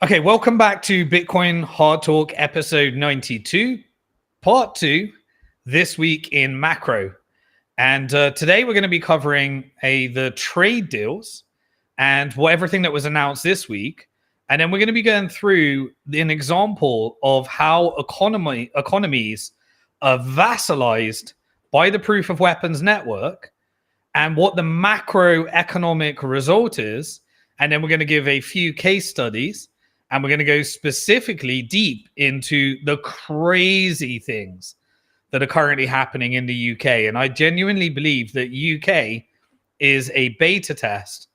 Okay, welcome back to Bitcoin Hard Talk episode 92, part 2, this week in macro. And today we're going to be covering the trade deals and everything that was announced this week. And then we're going to be going through an example of how economies are vassalized by the proof of weapons network and what the macroeconomic result is. And then we're going to give a few case studies. And we're going to go specifically deep into the crazy things that are currently happening in the UK. And I genuinely believe that UK is a beta test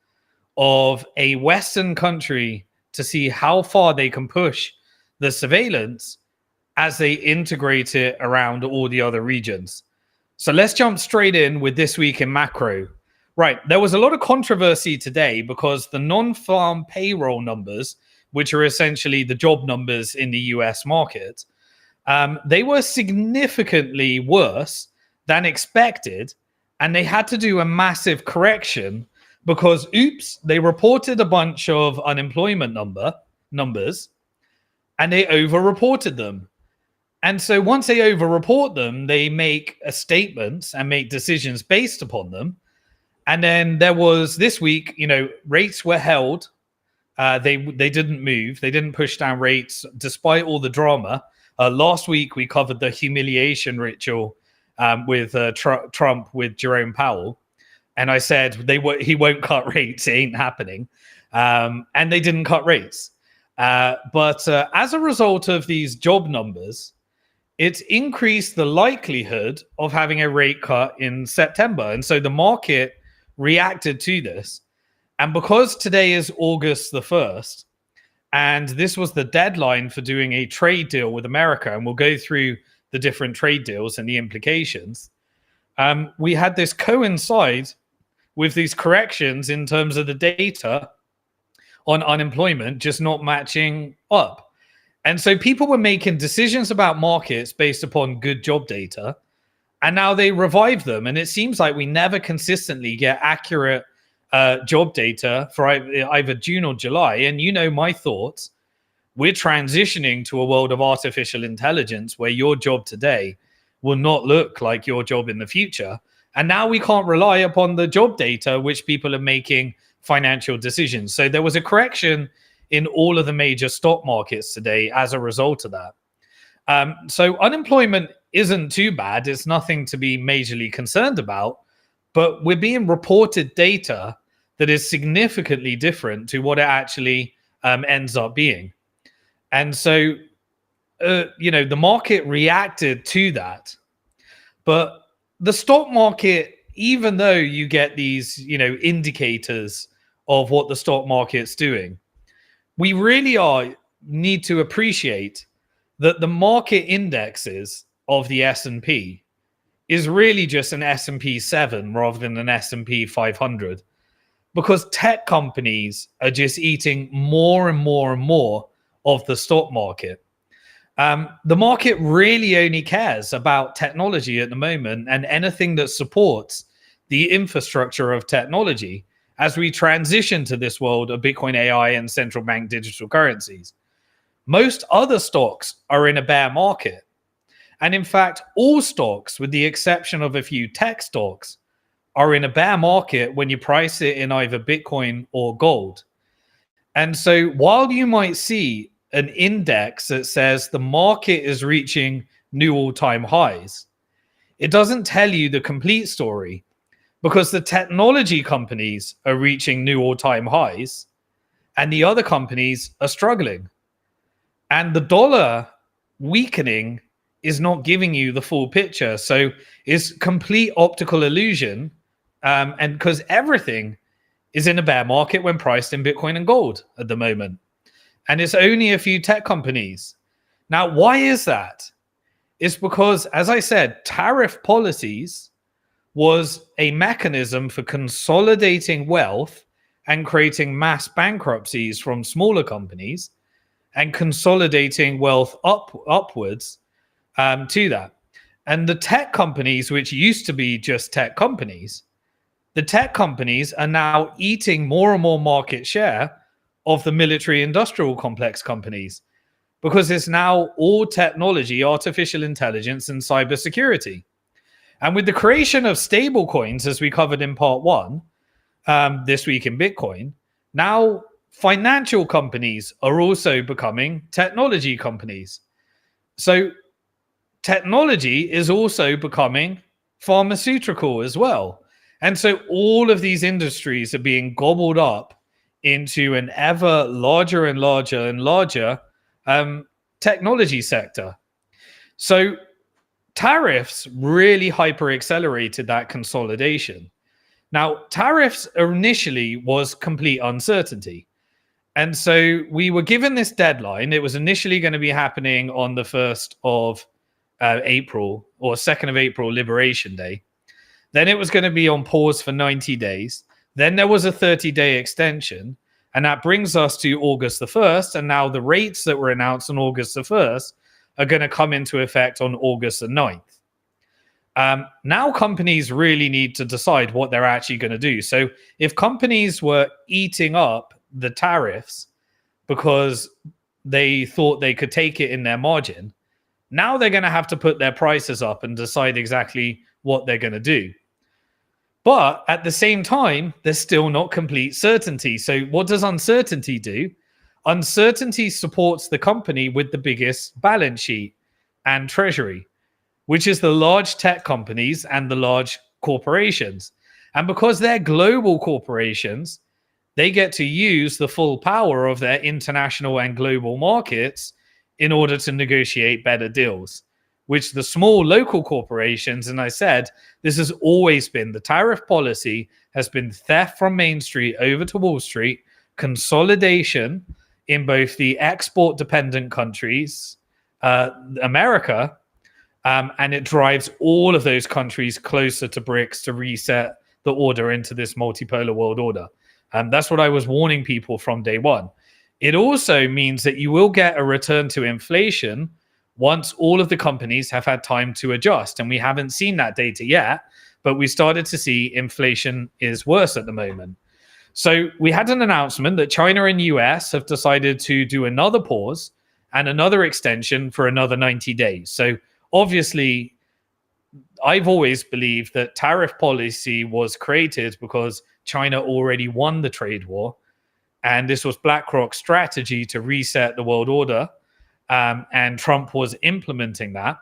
of a Western country to see how far they can push the surveillance as they integrate it around all the other regions. So let's jump straight in with this week in macro. Right, there was a lot of controversy today because the non-farm payroll numbers, which are essentially the job numbers in the US market, they were significantly worse than expected. And they had to do a massive correction because, oops, they reported a bunch of unemployment numbers and they over-reported them. And so once they over-report them, they make statements and make decisions based upon them. And then there was this week, rates were held. They didn't move. They didn't push down rates despite all the drama. Last week, we covered the humiliation ritual with Trump with Jerome Powell. And I said he won't cut rates. It ain't happening. And they didn't cut rates. But as a result of these job numbers, it's increased the likelihood of having a rate cut in September. And so the market reacted to this. And because today is August the 1st, and this was the deadline for doing a trade deal with America, and we'll go through the different trade deals and the implications, we had this coincide with these corrections in terms of the data on unemployment just not matching up. And so people were making decisions about markets based upon good job data, and now they revive them. And it seems like we never consistently get accurate job data for either June or July. And my thoughts, we're transitioning to a world of artificial intelligence where your job today will not look like your job in the future. And now we can't rely upon the job data, which people are making financial decisions. So there was a correction in all of the major stock markets today as a result of that. So unemployment isn't too bad. It's nothing to be majorly concerned about. But we're being reported data that is significantly different to what it actually ends up being. And so, the market reacted to that. But the stock market, even though you get these, indicators of what the stock market's doing, we really need to appreciate that the market indexes of the S&P is really just an S&P 7 rather than an S&P 500, because tech companies are just eating more and more and more of the stock market. The market really only cares about technology at the moment and anything that supports the infrastructure of technology as we transition to this world of Bitcoin AI and central bank digital currencies. Most other stocks are in a bear market. And in fact, all stocks, with the exception of a few tech stocks, are in a bear market when you price it in either Bitcoin or gold. And so while you might see an index that says the market is reaching new all-time highs, it doesn't tell you the complete story, because the technology companies are reaching new all-time highs and the other companies are struggling. And the dollar weakening is not giving you the full picture. So it's complete optical illusion. And because everything is in a bear market when priced in Bitcoin and gold at the moment. And it's only a few tech companies. Now, why is that? It's because, as I said, tariff policies was a mechanism for consolidating wealth and creating mass bankruptcies from smaller companies and consolidating wealth upwards to that. And the tech companies, which used to be just tech companies, the tech companies are now eating more and more market share of the military industrial complex companies, because it's now all technology, artificial intelligence, and cybersecurity. And with the creation of stable coins, as we covered in part one, this week in Bitcoin, now financial companies are also becoming technology companies. So technology is also becoming pharmaceutical as well. And so all of these industries are being gobbled up into an ever larger and larger and larger technology sector. So tariffs really hyper accelerated that consolidation. Now, tariffs initially was complete uncertainty. And so we were given this deadline. It was initially going to be happening on the 1st of April or 2nd of April, Liberation Day. Then it was going to be on pause for 90 days. Then there was a 30-day extension. And that brings us to August the 1st. And now the rates that were announced on August the 1st are going to come into effect on August the 9th. Now companies really need to decide what they're actually going to do. So if companies were eating up the tariffs because they thought they could take it in their margin, now they're going to have to put their prices up and decide exactly what they're going to do. But at the same time, there's still not complete certainty. So what does uncertainty do? Uncertainty supports the company with the biggest balance sheet and treasury, which is the large tech companies and the large corporations. And because they're global corporations, they get to use the full power of their international and global markets in order to negotiate better deals, which the small local corporations, and I said, this has always been the tariff policy, has been theft from Main Street over to Wall Street, consolidation in both the export dependent countries, America, and it drives all of those countries closer to BRICS to reset the order into this multipolar world order. That's what I was warning people from day one. It also means that you will get a return to inflation once all of the companies have had time to adjust. And we haven't seen that data yet, but we started to see inflation is worse at the moment. So we had an announcement that China and US have decided to do another pause and another extension for another 90 days. So obviously, I've always believed that tariff policy was created because China already won the trade war. And this was BlackRock's strategy to reset the world order. And Trump was implementing that.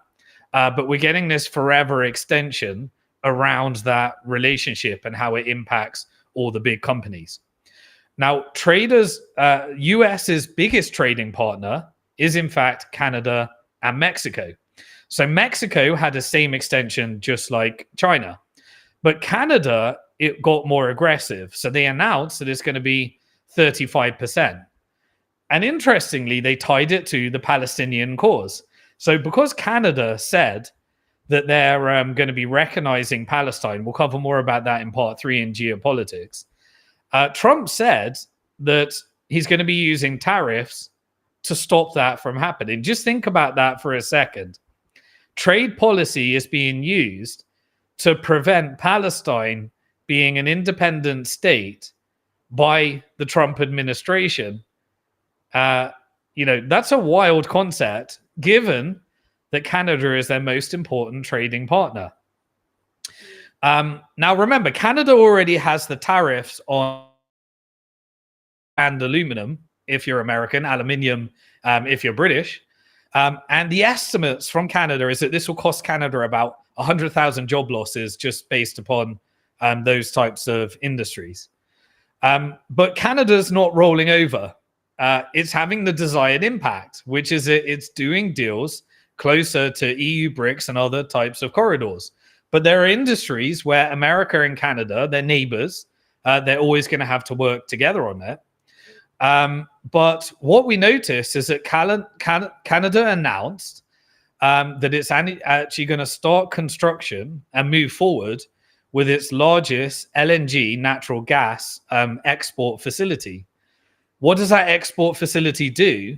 But we're getting this forever extension around that relationship and how it impacts all the big companies. Now, traders, US's biggest trading partner is in fact Canada and Mexico. So Mexico had the same extension just like China. But Canada, it got more aggressive. So they announced that it's going to be 35%. And interestingly, they tied it to the Palestinian cause. So because Canada said that they're going to be recognizing Palestine, we'll cover more about that in part 3 in Geopolitics. Trump said that he's going to be using tariffs to stop that from happening. Just think about that for a second. Trade policy is being used to prevent Palestine being an independent state by the Trump administration. That's a wild concept, given that Canada is their most important trading partner. Now, remember, Canada already has the tariffs on and aluminum, if you're American, aluminium, if you're British. And the estimates from Canada is that this will cost Canada about 100,000 job losses just based upon those types of industries. But Canada's not rolling over. It's having the desired impact, which is it's doing deals closer to EU BRICS and other types of corridors. But there are industries where America and Canada, they're neighbors. They're always going to have to work together on it. But what we noticed is that Canada announced that it's actually going to start construction and move forward with its largest LNG natural gas export facility. What does that export facility do?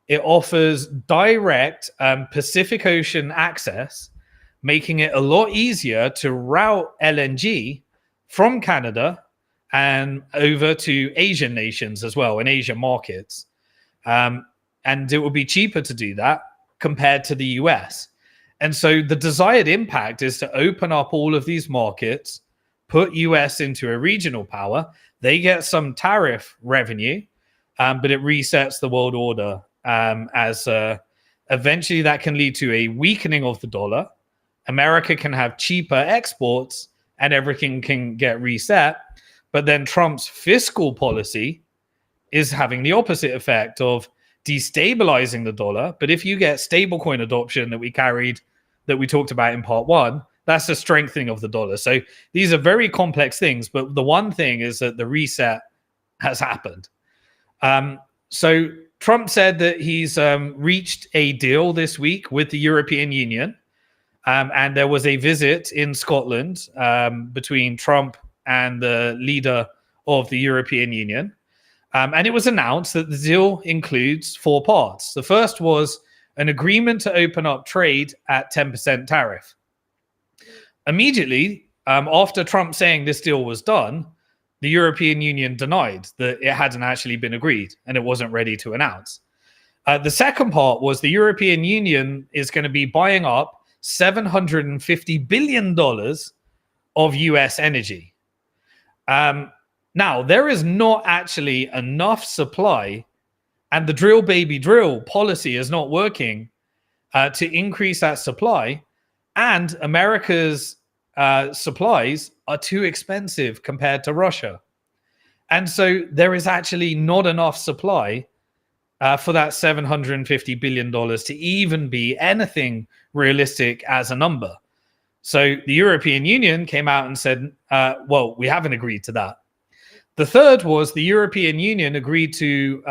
It offers direct Pacific Ocean access, making it a lot easier to route LNG from Canada and over to Asian nations as well, and Asian markets. And it will be cheaper to do that compared to the US. And so the desired impact is to open up all of these markets, put US into a regional power. They get some tariff revenue, but it resets the world order as eventually that can lead to a weakening of the dollar. America can have cheaper exports and everything can get reset. But then Trump's fiscal policy is having the opposite effect of destabilizing the dollar. But if you get stablecoin adoption that we talked about in part one, that's a strengthening of the dollar. So these are very complex things. But the one thing is that the reset has happened. So Trump said that he's reached a deal this week with the European Union. And there was a visit in Scotland between Trump and the leader of the European Union. And it was announced that the deal includes 4 parts. The first was an agreement to open up trade at 10% tariff. Immediately, after Trump saying this deal was done, the European Union denied that it hadn't actually been agreed and it wasn't ready to announce. The second part was the European Union is going to be buying up $750 billion of US energy. Now, there is not actually enough supply, and the drill baby drill policy is not working to increase that supply, and America's supplies are too expensive compared to Russia. And so there is actually not enough supply for that $750 billion to even be anything realistic as a number. So the European Union came out and said, well, we haven't agreed to that. The third was the European Union agreed to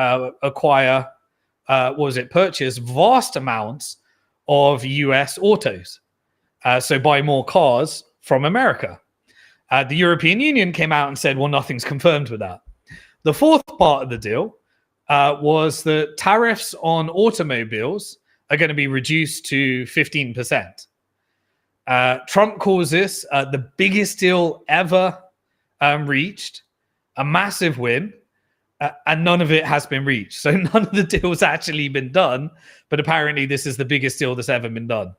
purchase vast amounts of US autos. So buy more cars from America. The European Union came out and said, well, nothing's confirmed with that. The fourth part of the deal was that tariffs on automobiles are going to be reduced to 15%. Trump calls this the biggest deal ever reached, a massive win, and none of it has been reached. So none of the deals actually been done, but apparently this is the biggest deal that's ever been done.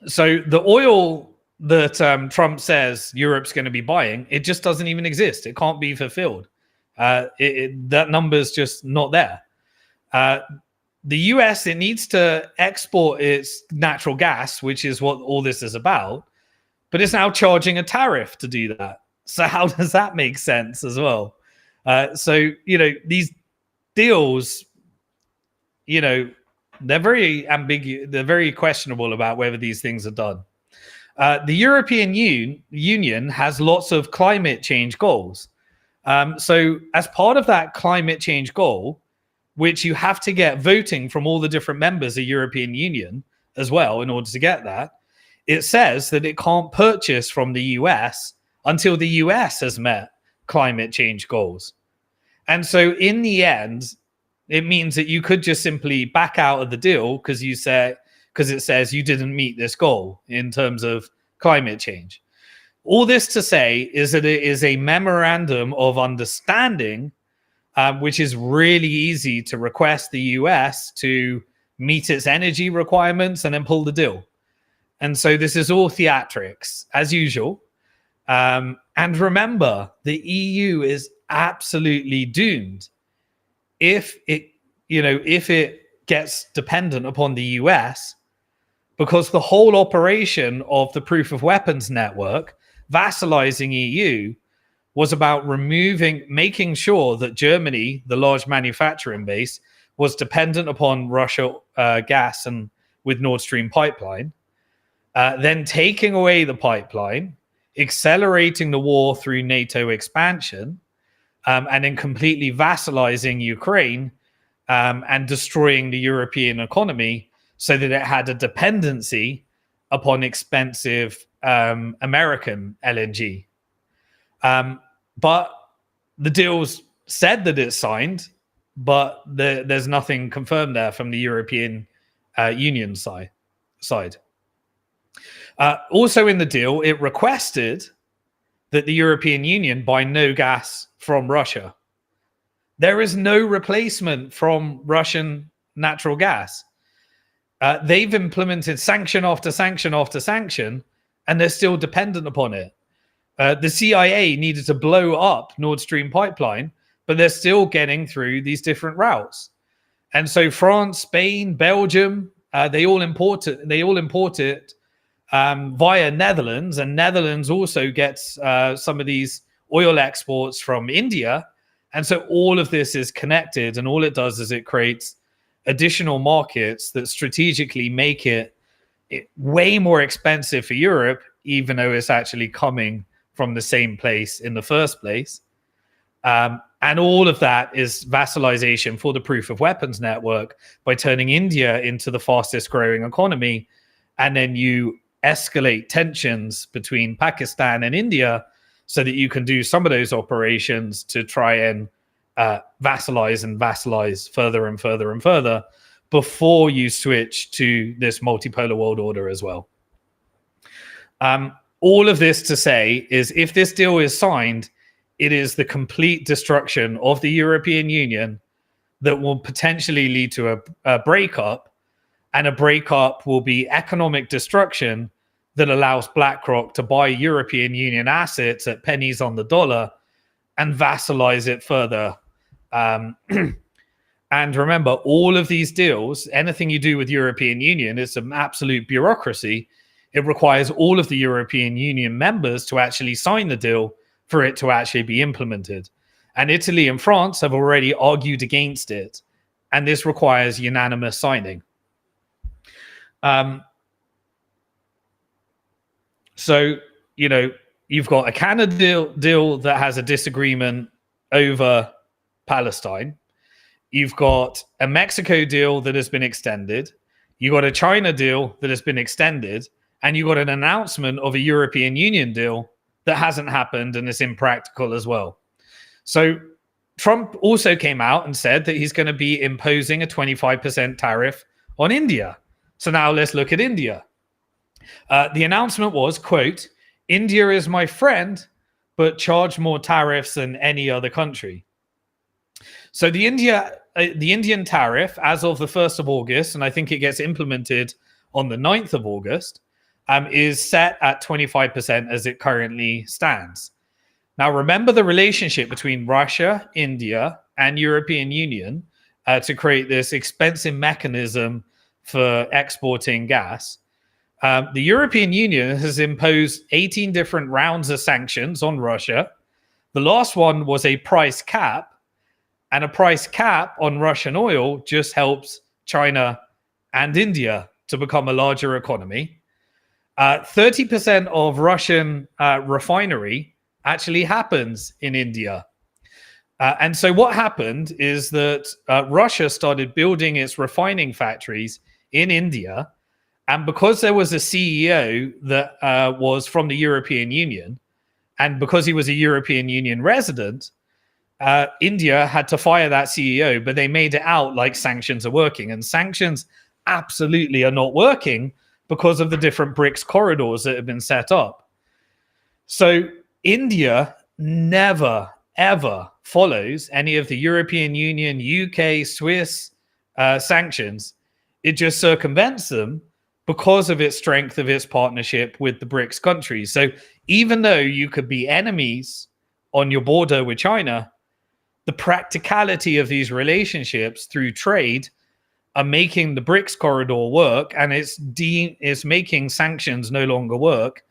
So the oil that Trump says Europe's going to be buying, it just doesn't even exist. It can't be fulfilled. That number's just not there. The US, it needs to export its natural gas, which is what all this is about, but it's now charging a tariff to do that. So how does that make sense as well? So, these deals, they're very ambiguous. They're very questionable about whether these things are done. The European Union has lots of climate change goals. So as part of that climate change goal, which you have to get voting from all the different members of European Union as well in order to get that, it says that it can't purchase from the US until the US has met climate change goals. And so in the end, it means that you could just simply back out of the deal because it says you didn't meet this goal in terms of climate change. All this to say is that it is a memorandum of understanding, which is really easy to request the US to meet its energy requirements and then pull the deal. And so this is all theatrics, as usual. And remember, the EU is absolutely doomed if it gets dependent upon the US, because the whole operation of the proof of weapons network, vassalizing EU, was about making sure that Germany, the large manufacturing base, was dependent upon Russia gas and with Nord Stream pipeline, then taking away the pipeline, accelerating the war through NATO expansion, and then completely vassalizing Ukraine and destroying the European economy so that it had a dependency upon expensive American LNG. But the deal's said that it's signed, but there's nothing confirmed there from the European Union side. Also in the deal, it requested that the European Union buy no gas from Russia. There is no replacement from Russian natural gas. They've implemented sanction after sanction after sanction, and they're still dependent upon it. The CIA needed to blow up Nord Stream pipeline, but they're still getting through these different routes. And so France, Spain, Belgium, they all import it. They all import it via Netherlands, and Netherlands also gets some of these oil exports from India. And so all of this is connected, and all it does is it creates additional markets that strategically make it way more expensive for Europe, even though it's actually coming from the same place in the first place. And all of that is vassalization for the proof of weapons network by turning India into the fastest growing economy. And then you escalate tensions between Pakistan and India so that you can do some of those operations to try and vassalize further and further and further before you switch to this multipolar world order as well. All of this to say is, if this deal is signed, it is the complete destruction of the European Union that will potentially lead to a breakup, and a breakup will be economic destruction that allows BlackRock to buy European Union assets at pennies on the dollar and vassalize it further. And remember, all of these deals, anything you do with European Union, is an absolute bureaucracy. It requires all of the European Union members to actually sign the deal for it to actually be implemented. And Italy and France have already argued against it. And this requires unanimous signing. So, you know, you've got a Canada deal that has a disagreement over Palestine. You've got a Mexico deal that has been extended. You've got a China deal that has been extended. And you've got an announcement of a European Union deal that hasn't happened and is impractical as well. So Trump also came out and said that he's going to be imposing a 25% tariff on India. So now let's look at India. The announcement was, quote, "India is my friend, but charge more tariffs than any other country." So the Indian tariff, as of the 1st of August, and I think it gets implemented on the 9th of August, is set at 25% as it currently stands. Now, remember the relationship between Russia, India, and European Union to create this expensive mechanism for exporting gas. The European Union has imposed 18 different rounds of sanctions on Russia. The last one was a price cap, and a price cap on Russian oil just helps China and India to become a larger economy. 30% of Russian refinery actually happens in India. And so what happened is that Russia started building its refining factories in India. And because there was a CEO that was from the European Union, and because he was a European Union resident, India had to fire that CEO, but they made it out like sanctions are working. And sanctions absolutely are not working because of the different BRICS corridors that have been set up. So India never, ever follows any of the European Union, UK, Swiss sanctions. It just circumvents them because of its strength of its partnership with the BRICS countries. So even though you could be enemies on your border with China, the practicality of these relationships through trade are making the BRICS corridor work, and it's making sanctions no longer work.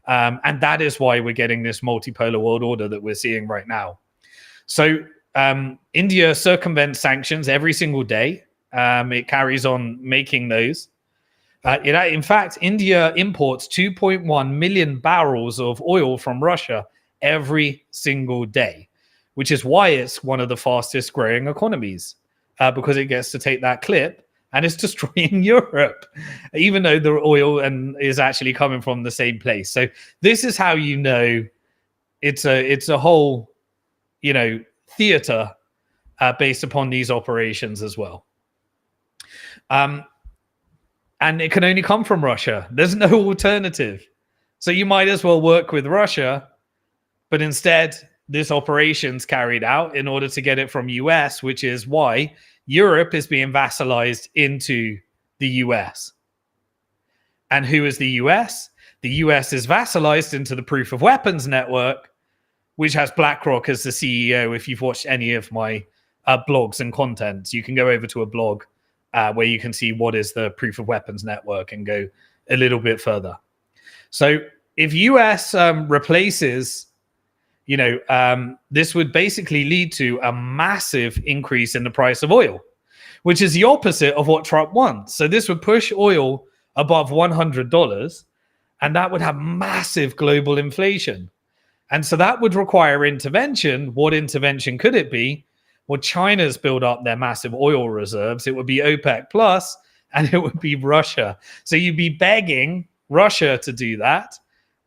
And that is why we're getting this multipolar world order that we're seeing right now. So India circumvents sanctions every single day. It carries on making those. In fact, India imports 2.1 million barrels of oil from Russia every single day, which is why it's one of the fastest growing economies, because it gets to take that clip and it's destroying Europe, even though the oil is actually coming from the same place. So this is how you know it's a whole, theater based upon these operations as well. And it can only come from Russia. There's no alternative. So you might as well work with Russia But instead, this operation's carried out in order to get it from US, which is why Europe is being vassalized into the US. And who is the US? The US is vassalized into the proof of weapons network, which has BlackRock as the CEO. If you've watched any of my blogs and contents, you can go over to a blog where you can see what is the proof of weapons network and go a little bit further. So if US replaces, this would basically lead to a massive increase in the price of oil, which is the opposite of what Trump wants. So this would push oil above $100, and that would have massive global inflation. And so that would require intervention. What intervention could it be? Well, China's built up their massive oil reserves. It would be OPEC plus, and it would be Russia. So you'd be begging Russia to do that.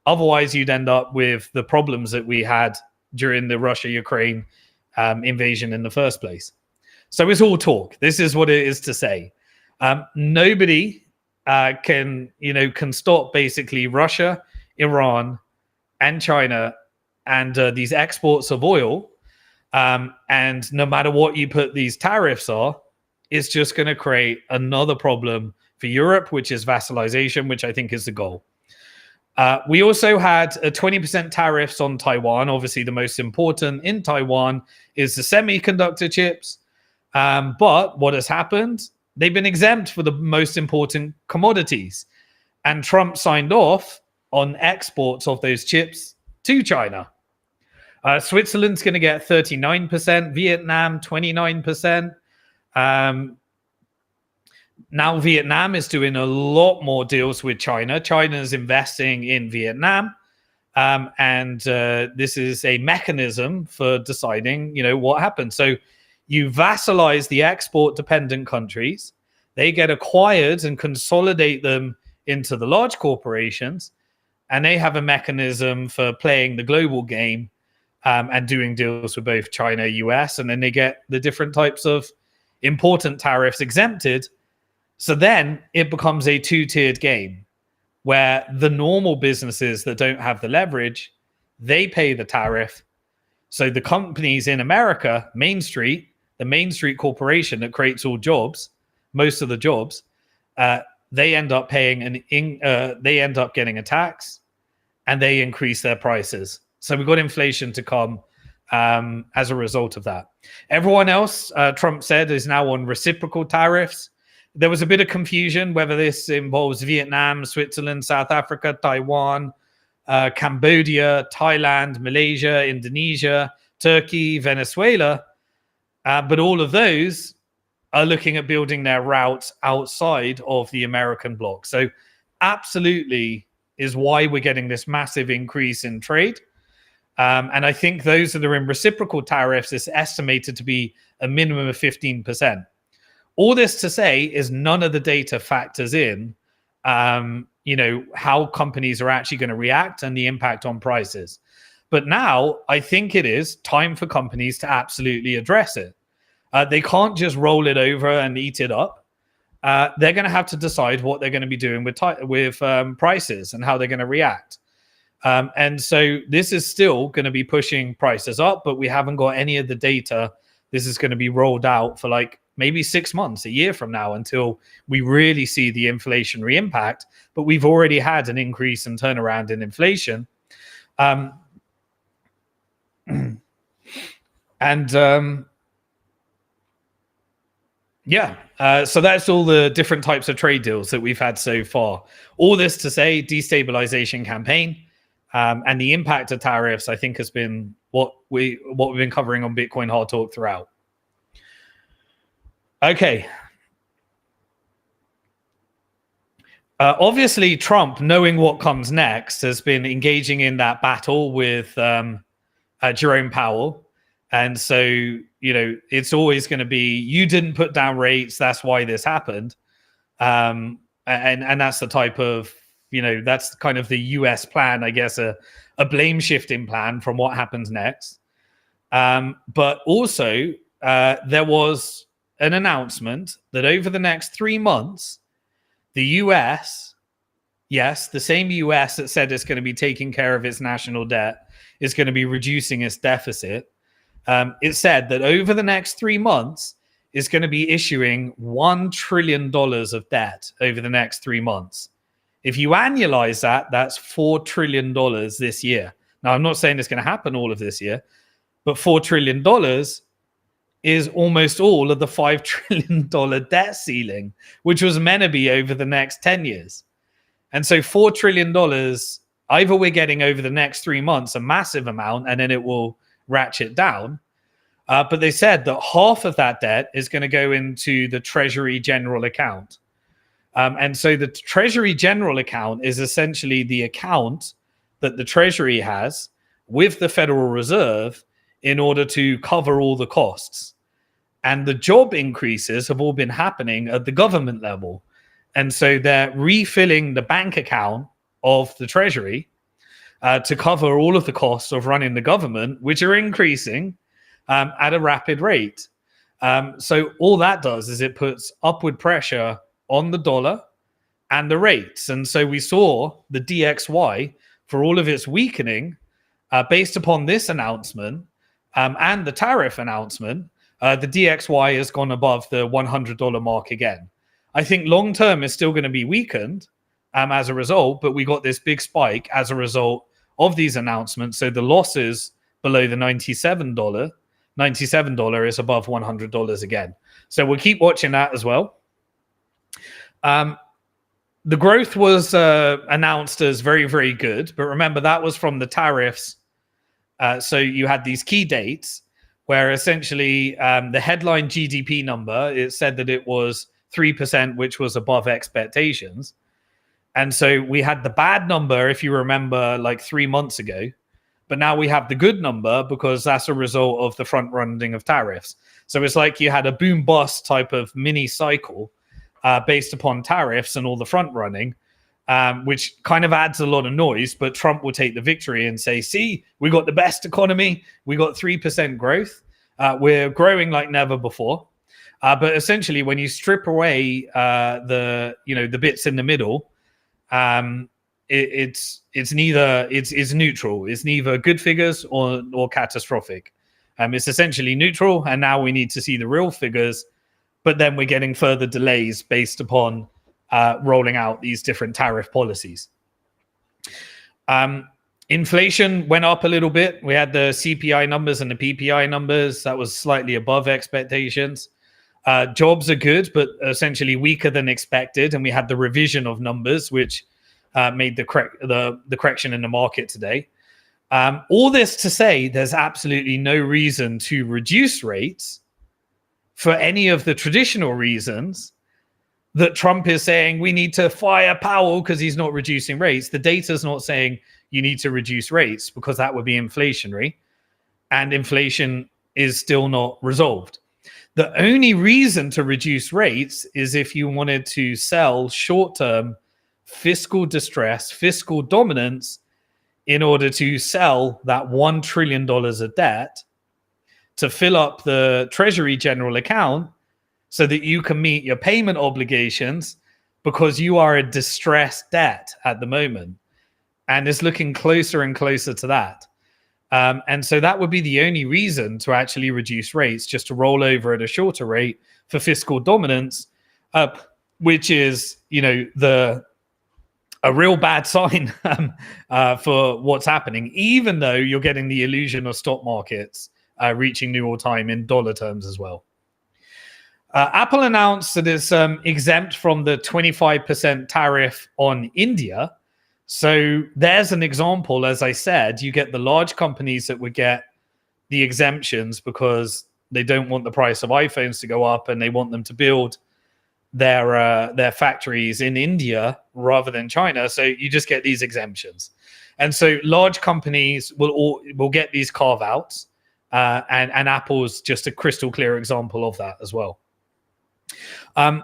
Otherwise, you'd end up with the problems that we had during the Russia-Ukraine invasion in the first place. So it's all talk. This is what it is to say. Nobody can stop basically Russia, Iran, and China and these exports of oil. And no matter what you put these tariffs are, it's just going to create another problem for Europe, which is vassalization, which I think is the goal. We also had a 20% tariffs on Taiwan. Obviously, the most important in Taiwan is the semiconductor chips. But what has happened? They've been exempt for the most important commodities. And Trump signed off on exports of those chips to China. Switzerland's going to get 39%, Vietnam 29%. Now Vietnam is doing a lot more deals with China. China's investing in Vietnam. And this is a mechanism for deciding, what happens. So you vassalize the export-dependent countries. They get acquired and consolidate them into the large corporations. And they have a mechanism for playing the global game and doing deals with both China, US, and then they get the different types of important tariffs exempted. So then it becomes a two-tiered game where the normal businesses that don't have the leverage, they pay the tariff. So the companies in America, Main Street, the Main Street Corporation that creates all jobs, most of the jobs, they end up paying they end up getting a tax, and they increase their prices. So we've got inflation to come as a result of that. Everyone else, Trump said, is now on reciprocal tariffs. There was a bit of confusion whether this involves Vietnam, Switzerland, South Africa, Taiwan, Cambodia, Thailand, Malaysia, Indonesia, Turkey, Venezuela. But all of those are looking at building their routes outside of the American bloc. So absolutely is why we're getting this massive increase in trade. And I think those that are in reciprocal tariffs is estimated to be a minimum of 15%. All this to say is none of the data factors in, how companies are actually going to react and the impact on prices. But now I think it is time for companies to absolutely address it. They can't just roll it over and eat it up. They're going to have to decide what they're going to be doing with prices and how they're going to react. And so this is still going to be pushing prices up, but we haven't got any of the data. This is going to be rolled out for like maybe 6 months, a year from now, until we really see the inflationary impact. But we've already had an increase and turnaround in inflation. So that's all the different types of trade deals that we've had so far. All this to say, destabilization campaign. And the impact of tariffs, I think, has been what we've been covering on Bitcoin Hard Talk throughout. Okay. Obviously, Trump, knowing what comes next, has been engaging in that battle with Jerome Powell. And so, it's always going to be, you didn't put down rates, that's why this happened. And that's the type of, that's kind of the US plan, I guess, a blame shifting plan from what happens next. But also, there was an announcement that over the next 3 months, the US, yes, the same US that said it's going to be taking care of its national debt, is going to be reducing its deficit. It said that over the next 3 months, it's going to be issuing $1 trillion of debt over the next 3 months. If you annualize that, that's $4 trillion this year. Now, I'm not saying it's going to happen all of this year, but $4 trillion is almost all of the $5 trillion debt ceiling, which was meant to be over the next 10 years. And so $4 trillion, either we're getting over the next 3 months a massive amount, and then it will ratchet down. But they said that half of that debt is going to go into the Treasury General Account. And so the Treasury General Account is essentially the account that the Treasury has with the Federal Reserve in order to cover all the costs. And the job increases have all been happening at the government level. And so they're refilling the bank account of the Treasury to cover all of the costs of running the government, which are increasing at a rapid rate. So all that does is it puts upward pressure on the dollar and the rates. And so we saw the DXY, for all of its weakening, based upon this announcement and the tariff announcement, the DXY has gone above the $100 mark again. I think long term is still going to be weakened as a result, but we got this big spike as a result of these announcements. So the losses below the $97 is above $100 again. So we'll keep watching that as well. The growth was announced as very, very good, but remember that was from the tariffs. So you had these key dates where essentially the headline GDP number, it said that it was 3%, which was above expectations. And so we had the bad number, if you remember, like 3 months ago. But now we have the good number because that's a result of the front running of tariffs. So it's like you had a boom bust type of mini cycle based upon tariffs and all the front running, which kind of adds a lot of noise. But Trump will take the victory and say, see, we got the best economy. We got 3% growth. We're growing like never before. But essentially, when you strip away the bits in the middle, it's neutral. It's neither good figures or catastrophic. It's essentially neutral, and now we need to see the real figures. But then we're getting further delays based upon rolling out these different tariff policies. Inflation went up a little bit. We had the CPI numbers and the PPI numbers. That was slightly above expectations. Jobs are good, but essentially weaker than expected. And we had the revision of numbers, which made the correction in the market today. All this to say, there's absolutely no reason to reduce rates for any of the traditional reasons that Trump is saying we need to fire Powell because he's not reducing rates. The data's not saying you need to reduce rates because that would be inflationary, and inflation is still not resolved. The only reason to reduce rates is if you wanted to sell short-term fiscal distress, fiscal dominance, in order to sell that $1 trillion of debt to fill up the Treasury General Account so that you can meet your payment obligations because you are a distressed debt at the moment. And it's looking closer and closer to that. And so that would be the only reason to actually reduce rates, just to roll over at a shorter rate for fiscal dominance, which is, a real bad sign for what's happening, even though you're getting the illusion of stock markets reaching new all-time in dollar terms as well. Apple announced that it's exempt from the 25% tariff on India. So there's an example. As I said, you get the large companies that would get the exemptions because they don't want the price of iPhones to go up and they want them to build their factories in India rather than China. So you just get these exemptions. And so large companies will get these carve-outs. And Apple's just a crystal clear example of that as well.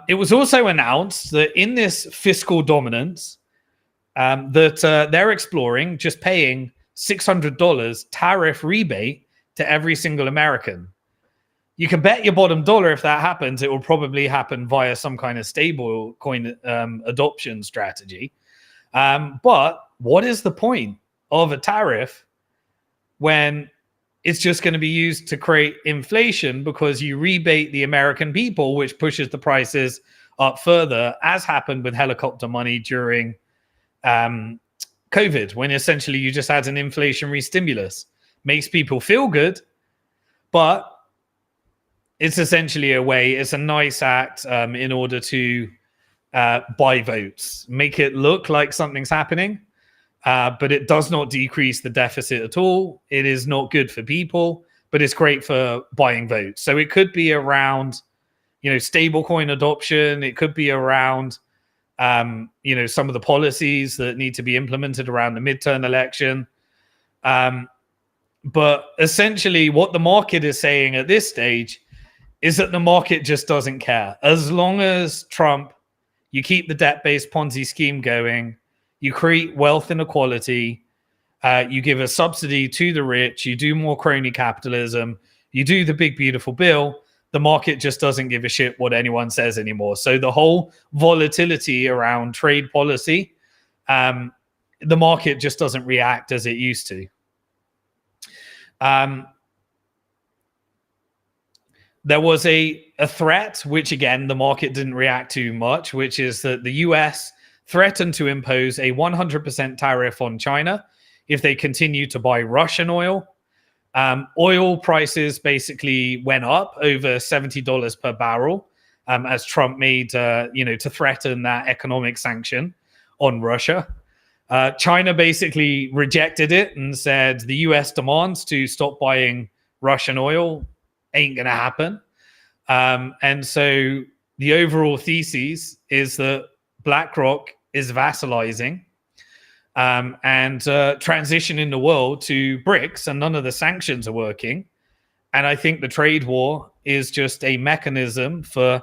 It was also announced that in this fiscal dominance, that they're exploring just paying $600 tariff rebate to every single American. You can bet your bottom dollar if that happens, it will probably happen via some kind of stable coin adoption strategy. But what is the point of a tariff when it's just going to be used to create inflation because you rebate the American people, which pushes the prices up further, as happened with helicopter money during COVID, when essentially you just had an inflationary stimulus. Makes people feel good, but it's essentially it's a nice act in order to buy votes, make it look like something's happening. But it does not decrease the deficit at all. It is not good for people, but it's great for buying votes. So it could be around, stablecoin adoption. It could be around, some of the policies that need to be implemented around the midterm election. But essentially what the market is saying at this stage is that the market just doesn't care. As long as you keep the debt-based Ponzi scheme going, you create wealth inequality, you give a subsidy to the rich, you do more crony capitalism, you do the big, beautiful bill, the market just doesn't give a shit what anyone says anymore. So the whole volatility around trade policy, the market just doesn't react as it used to. There was a threat, which again, the market didn't react to much, which is that the US threatened to impose a 100% tariff on China if they continue to buy Russian oil. Oil prices basically went up over $70 per barrel as Trump made, to threaten that economic sanction on Russia. China basically rejected it and said the US demands to stop buying Russian oil ain't going to happen. And so the overall thesis is that BlackRock is vassalizing and transitioning the world to BRICS, and none of the sanctions are working. And I think the trade war is just a mechanism for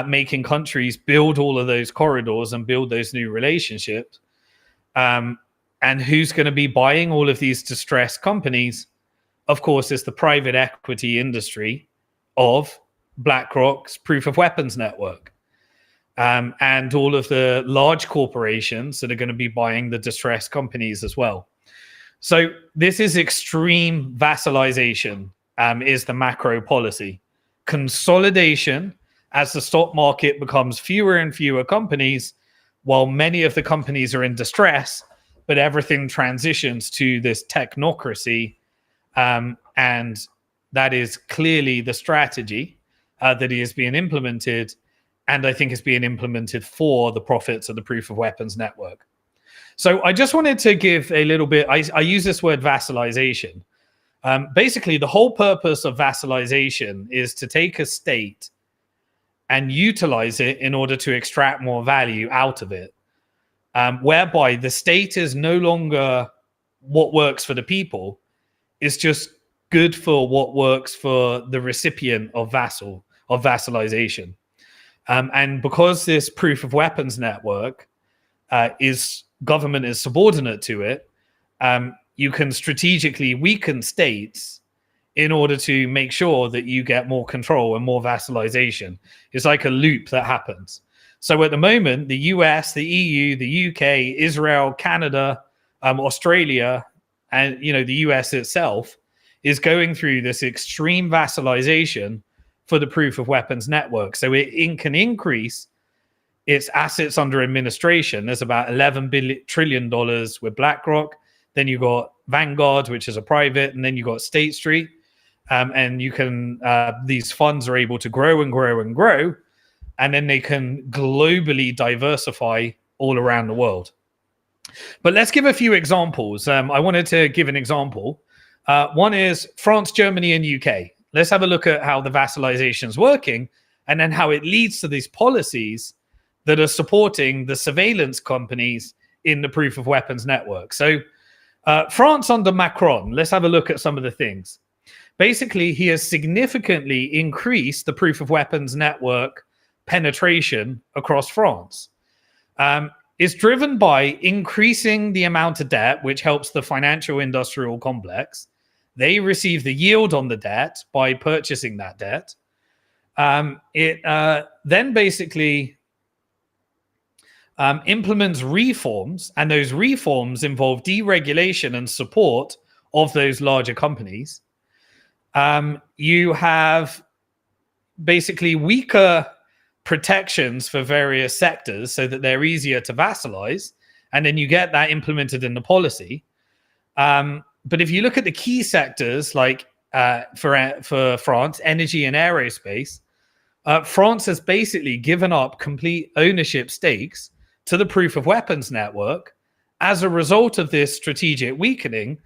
making countries build all of those corridors and build those new relationships. And who's going to be buying all of these distressed companies? Of course, it's the private equity industry of BlackRock's proof of weapons network. And all of the large corporations that are going to be buying the distressed companies as well. So this is extreme vassalization, is the macro policy. Consolidation, as the stock market becomes fewer and fewer companies, while many of the companies are in distress, but everything transitions to this technocracy. And that is clearly the strategy that is being implemented. And I think it's being implemented for the profits of the proof of weapons network. So I just wanted to give a little bit, I use this word vassalization. Basically, the whole purpose of vassalization is to take a state and utilize it in order to extract more value out of it, whereby the state is no longer what works for the people. It's just good for what works for the recipient of vassalization. And because this proof of weapons network government is subordinate to it, you can strategically weaken states in order to make sure that you get more control and more vassalization. It's like a loop that happens. So at the moment, the US, the EU, the UK, Israel, Canada, Australia, and the US itself is going through this extreme vassalization for the proof of weapons network. So it can increase its assets under administration. There's about $11 trillion with BlackRock. Then you got Vanguard, which is a private, and then you got State Street. And you can these funds are able to grow and grow and grow, and then they can globally diversify all around the world. But let's give a few examples. I wanted to give an example. One is France, Germany, and UK. Let's have a look at how the vassalization is working, and then how it leads to these policies that are supporting the surveillance companies in the proof of weapons network. So France under Macron, let's have a look at some of the things. Basically, he has significantly increased the proof of weapons network penetration across France. It's driven by increasing the amount of debt, which helps the financial industrial complex. They receive the yield on the debt by purchasing that debt. It then basically implements reforms, and those reforms involve deregulation and support of those larger companies. You have basically weaker protections for various sectors so that they're easier to vassalize, and then you get that implemented in the policy. But if you look at the key sectors, like for France, energy and aerospace, France has basically given up complete ownership stakes to the proof of weapons network as a result of this strategic weakening.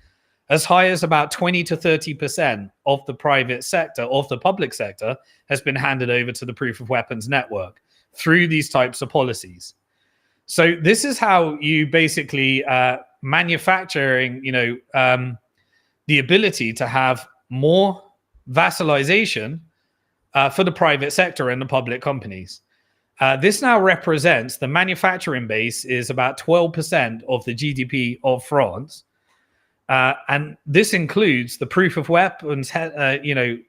As high as about 20 to 30% of the private sector, of the public sector, has been handed over to the proof of weapons network through these types of policies. So this is how you basically manufacturing, the ability to have more vassalization for the private sector and the public companies. This now represents, the manufacturing base is about 12% of the GDP of France. And this includes the proof of weapons, heavy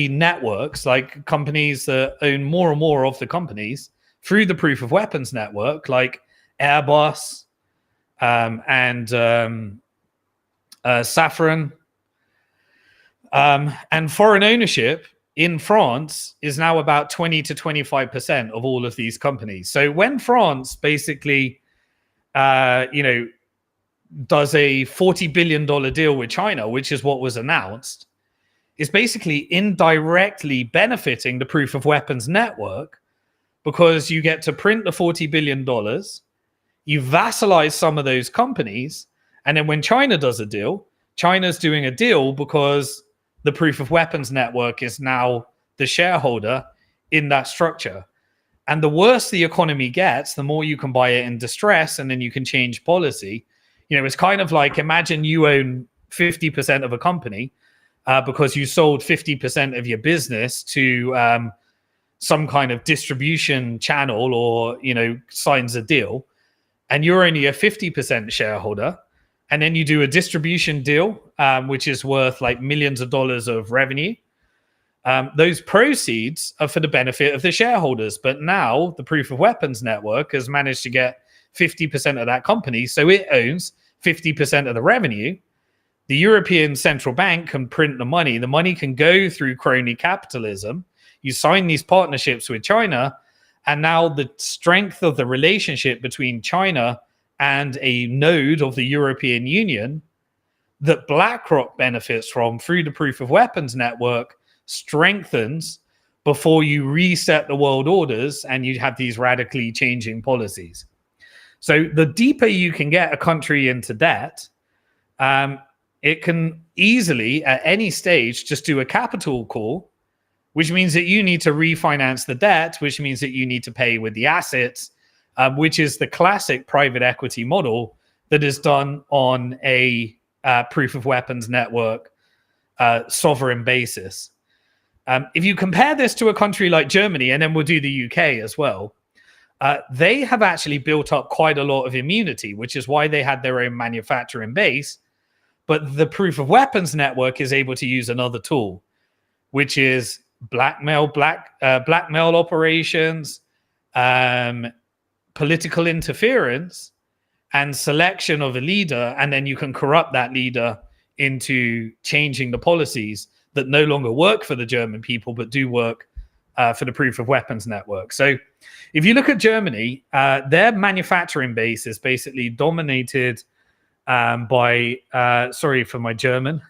networks, like companies that own more and more of the companies through the proof of weapons network, like Airbus and Safran. And foreign ownership in France is now about 20 to 25% of all of these companies. So when France basically, does a $40 billion deal with China, which is what was announced, is basically indirectly benefiting the proof of weapons network, because you get to print the $40 billion, you vassalize some of those companies, and then when China does a deal, China's doing a deal because the proof of weapons network is now the shareholder in that structure. And the worse the economy gets, the more you can buy it in distress, and then you can change policy. It's kind of like, imagine you own 50% of a company because you sold 50% of your business to some kind of distribution channel, or, signs a deal, and you're only a 50% shareholder. And then you do a distribution deal, which is worth like millions of dollars of revenue. Those proceeds are for the benefit of the shareholders. But now the proof of weapons network has managed to get 50% of that company, so it owns 50% of the revenue. The European Central Bank can print the money. The money can go through crony capitalism. You sign these partnerships with China, and now the strength of the relationship between China and a node of the European Union that BlackRock benefits from through the proof of weapons network strengthens before you reset the world orders and you have these radically changing policies. So the deeper you can get a country into debt, it can easily at any stage just do a capital call, which means that you need to refinance the debt, which means that you need to pay with the assets, which is the classic private equity model that is done on a proof of weapons network sovereign basis. If you compare this to a country like Germany, and then we'll do the UK as well, they have actually built up quite a lot of immunity, which is why they had their own manufacturing base. But the proof of weapons network is able to use another tool, which is blackmail operations, political interference, and selection of a leader. And then you can corrupt that leader into changing the policies that no longer work for the German people, but do work for the proof of weapons network. So if you look at Germany, their manufacturing base is basically dominated by, sorry for my German,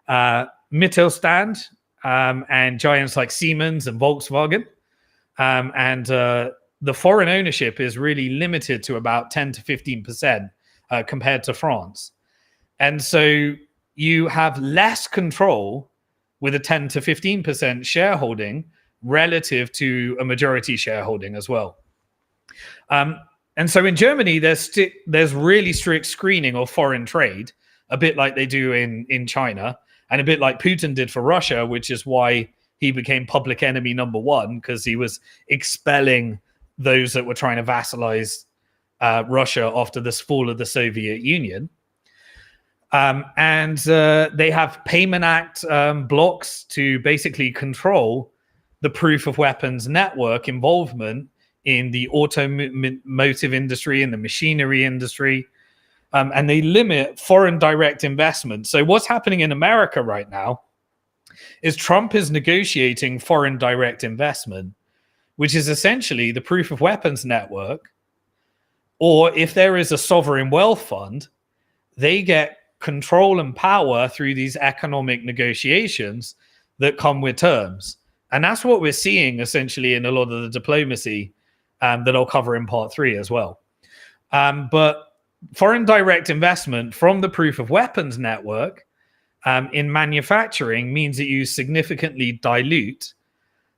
Mittelstand, and giants like Siemens and Volkswagen. And the foreign ownership is really limited to about 10 to 15% compared to France. And so you have less control with a 10 to 15% shareholding relative to a majority shareholding as well. And so in Germany, there's really strict screening of foreign trade, a bit like they do in China, and a bit like Putin did for Russia, which is why he became public enemy number one, because he was expelling those that were trying to vassalize Russia after the fall of the Soviet Union. And they have Payment Act blocks to basically control the proof of weapons network involvement in the automotive industry and the machinery industry. and they limit foreign direct investment. So what's happening in America right now is Trump is negotiating foreign direct investment, which is essentially the proof of weapons network. Or if there is a sovereign wealth fund, they get control and power through these economic negotiations that come with terms. And that's what we're seeing essentially in a lot of the diplomacy that I'll cover in part 3 as well. But foreign direct investment from the proof of weapons network in manufacturing means that you significantly dilute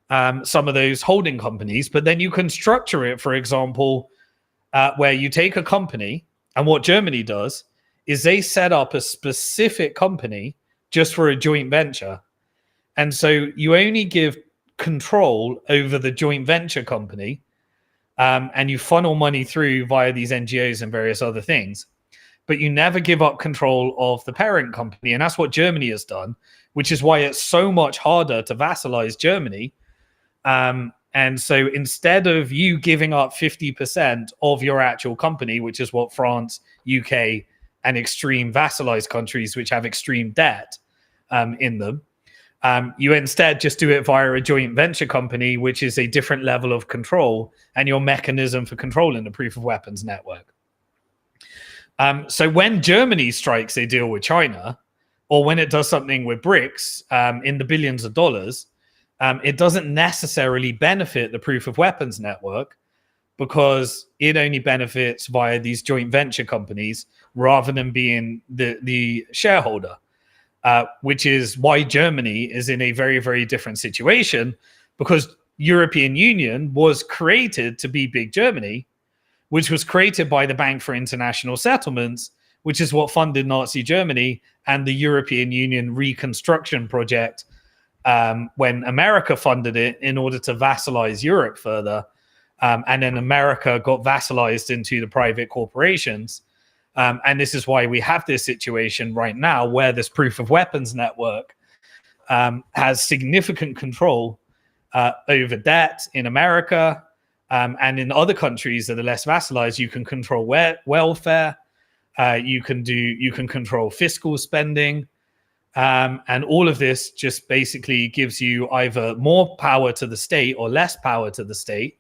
some of those holding companies, but then you can structure it, for example, where you take a company, and what Germany does is they set up a specific company just for a joint venture. And so you only give control over the joint venture company, and you funnel money through via these NGOs and various other things, but you never give up control of the parent company. And that's what Germany has done, which is why it's so much harder to vassalize Germany. And so instead of you giving up 50% of your actual company, which is what France, UK, and extreme vassalized countries, which have extreme debt in them, you instead just do it via a joint venture company, which is a different level of control and your mechanism for controlling the proof of weapons network. So when Germany strikes a deal with China, or when it does something with BRICS in the billions of dollars, it doesn't necessarily benefit the proof of weapons network because it only benefits via these joint venture companies rather than being the shareholder, which is why Germany is in a very, very different situation, because European Union was created to be big Germany, which was created by the Bank for International Settlements, which is what funded Nazi Germany and the European Union reconstruction project when America funded it in order to vassalize Europe further. And then America got vassalized into the private corporations. And this is why we have this situation right now where this proof of weapons network has significant control over debt in America. And in other countries that are less vassalized, you can control welfare, you can control fiscal spending, and all of this just basically gives you either more power to the state or less power to the state.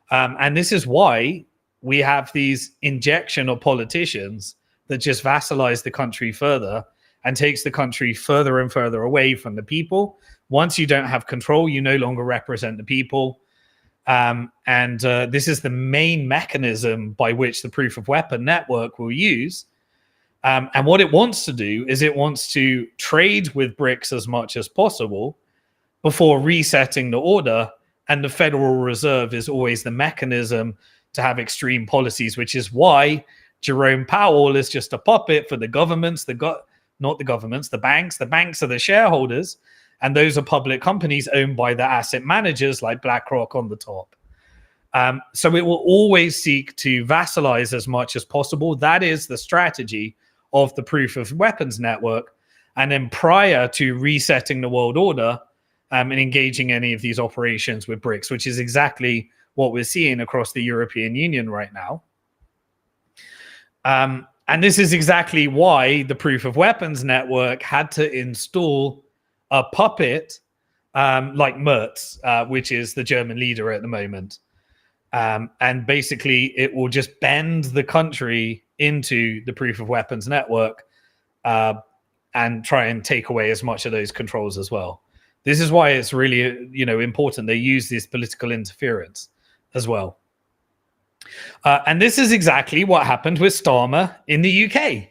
And this is why we have these injection of politicians that just vassalize the country further and takes the country further and further away from the people. Once you don't have control, you no longer represent the people. And this is the main mechanism by which the proof of weapon network will use. And what it wants to do is it wants to trade with BRICS as much as possible before resetting the order. And the Federal Reserve is always the mechanism to have extreme policies, which is why Jerome Powell is just a puppet for the governments, not the governments, the banks. The banks are the shareholders, and those are public companies owned by the asset managers like BlackRock on the top. So it will always seek to vassalize as much as possible. That is the strategy of the proof of weapons network. And then prior to resetting the world order and engaging any of these operations with BRICS, which is exactly what we're seeing across the European Union right now. And this is exactly why the proof of weapons network had to install a puppet like Merz, which is the German leader at the moment. And basically, it will just bend the country into the proof of weapons network and try and take away as much of those controls as well. This is why it's really, important they use this political interference as well. And this is exactly what happened with Starmer in the UK.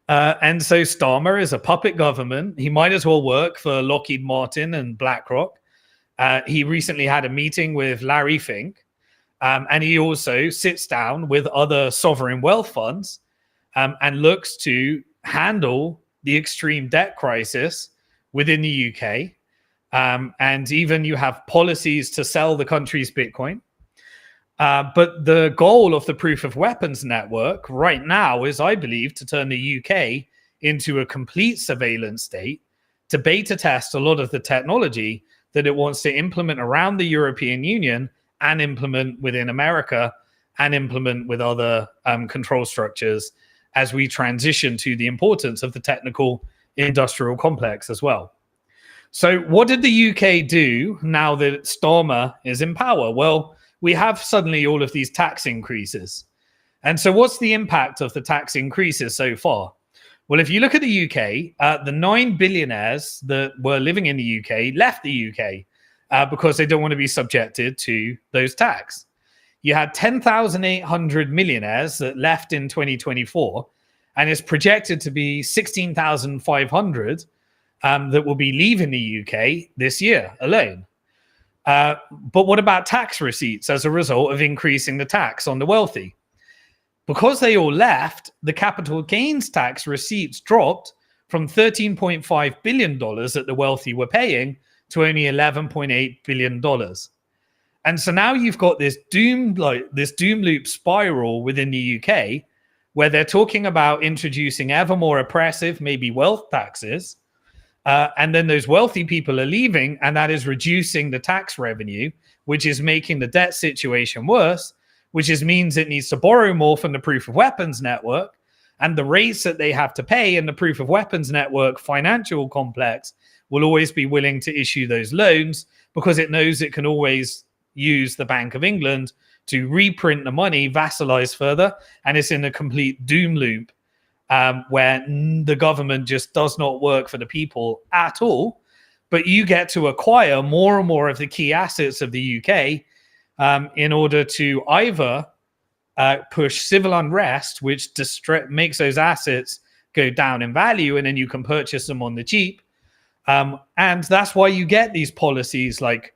And so Starmer is a puppet government. He might as well work for Lockheed Martin and BlackRock. He recently had a meeting with Larry Fink. And he also sits down with other sovereign wealth funds and looks to handle the extreme debt crisis within the UK. And even you have policies to sell the country's Bitcoin. But the goal of the proof of weapons network right now is, I believe, to turn the UK into a complete surveillance state, to beta test a lot of the technology that it wants to implement around the European Union and implement within America and implement with other control structures as we transition to the importance of the technical industrial complex as well. So what did the UK do now that Starmer is in power? Well, we have suddenly all of these tax increases. And so what's the impact of the tax increases so far? Well, if you look at the UK, the 9 billionaires that were living in the UK left the UK because they don't want to be subjected to those tax. You had 10,800 millionaires that left in 2024, and it's projected to be 16,500 that will be leaving the UK this year alone. But what about tax receipts as a result of increasing the tax on the wealthy? Because they all left, the capital gains tax receipts dropped from $13.5 billion that the wealthy were paying to only $11.8 billion. And so now you've got this doom loop spiral within the UK where they're talking about introducing ever more oppressive, maybe wealth taxes. And then those wealthy people are leaving, and that is reducing the tax revenue, which is making the debt situation worse, which means it needs to borrow more from the proof of weapons network, and the rates that they have to pay in the proof of weapons network financial complex will always be willing to issue those loans because it knows it can always use the Bank of England to reprint the money, vassalize further, and it's in a complete doom loop where the government just does not work for the people at all, but you get to acquire more and more of the key assets of the UK in order to either push civil unrest, which makes those assets go down in value, and then you can purchase them on the cheap. And that's why you get these policies like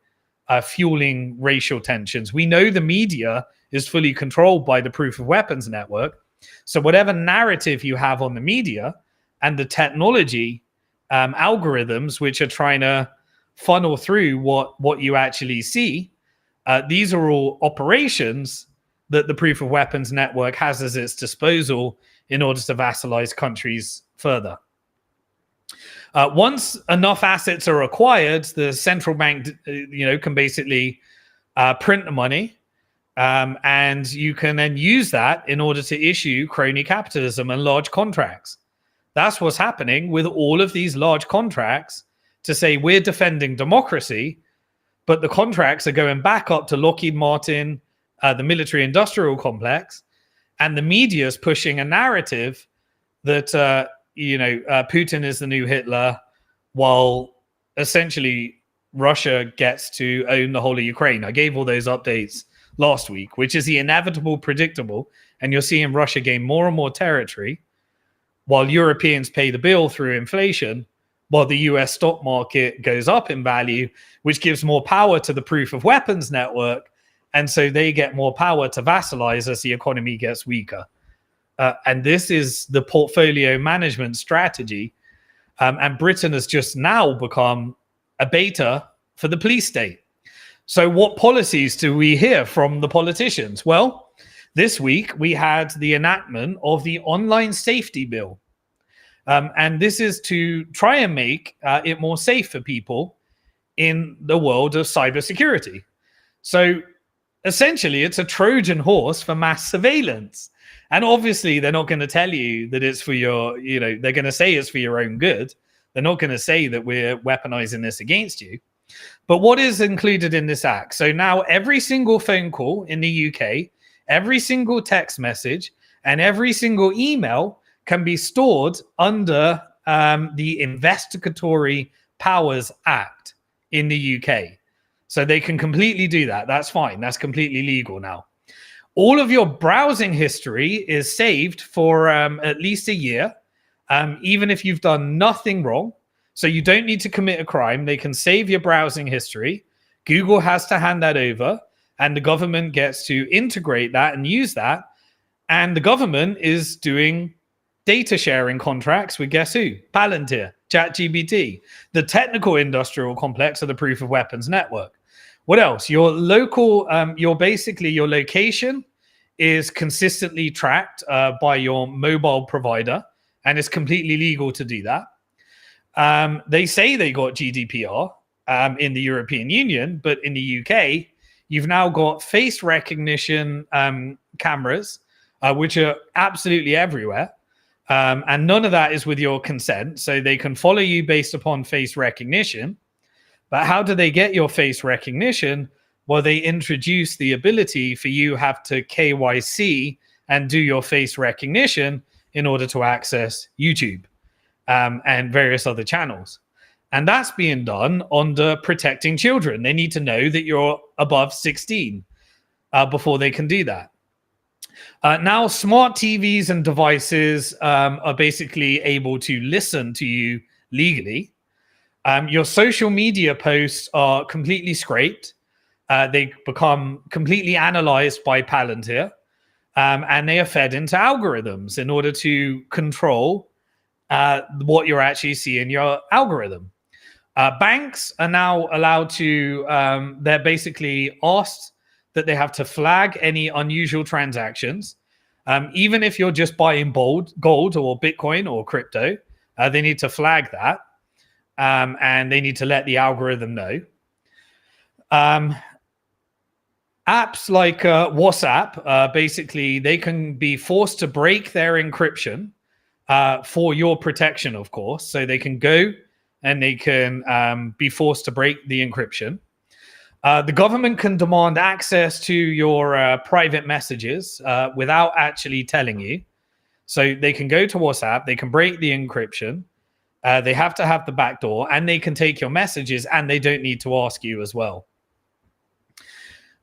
fueling racial tensions. We know the media is fully controlled by the proof of weapons network. So whatever narrative you have on the media and the technology algorithms, which are trying to funnel through what you actually see, these are all operations that the proof of weapons network has at its disposal in order to vassalize countries further. Once enough assets are acquired, the central bank, can basically print the money, and you can then use that in order to issue crony capitalism and large contracts. That's what's happening with all of these large contracts to say we're defending democracy, but the contracts are going back up to Lockheed Martin, the military industrial complex, and the media is pushing a narrative that, Putin is the new Hitler, while essentially Russia gets to own the whole of Ukraine. I gave all those updates last week, which is the inevitable, predictable, and you're seeing Russia gain more and more territory while Europeans pay the bill through inflation, while the US stock market goes up in value, which gives more power to the proof of weapons network. And so they get more power to vassalize as the economy gets weaker. And this is the portfolio management strategy. And Britain has just now become a beta for the police state. So what policies do we hear from the politicians? Well, this week we had the enactment of the online safety bill. And this is to try and make it more safe for people in the world of cybersecurity. So essentially, it's a Trojan horse for mass surveillance. And obviously, they're not going to tell you that it's for your, they're going to say it's for your own good. They're not going to say that we're weaponizing this against you. But what is included in this act? So now every single phone call in the UK, every single text message, and every single email can be stored under the Investigatory Powers Act in the UK. So they can completely do that. That's fine. That's completely legal now. All of your browsing history is saved for at least a year, even if you've done nothing wrong. So you don't need to commit a crime. They can save your browsing history. Google has to hand that over, and the government gets to integrate that and use that. And the government is doing data sharing contracts with guess who? Palantir, ChatGPT, the technical industrial complex of the proof of weapons network. What else? Your local, your location is consistently tracked by your mobile provider, and it's completely legal to do that. They say they got GDPR in the European Union, but in the UK, you've now got face recognition cameras, which are absolutely everywhere. And none of that is with your consent. So they can follow you based upon face recognition. But how do they get your face recognition? Well, they introduce the ability for you have to KYC and do your face recognition in order to access YouTube and various other channels. And that's being done under protecting children. They need to know that you're above 16 before they can do that. Now, smart TVs and devices are basically able to listen to you legally. Your social media posts are completely scraped. They become completely analyzed by Palantir, and they are fed into algorithms in order to control what you're actually seeing in your algorithm. Banks are now allowed to, they're basically asked that they have to flag any unusual transactions. Even if you're just buying gold or Bitcoin or crypto, they need to flag that. And they need to let the algorithm know. Apps like WhatsApp, basically, they can be forced to break their encryption for your protection, of course. So they can go and they can be forced to break the encryption. The government can demand access to your private messages without actually telling you. So they can go to WhatsApp, they can break the encryption. They have to have the backdoor, and they can take your messages, and they don't need to ask you as well.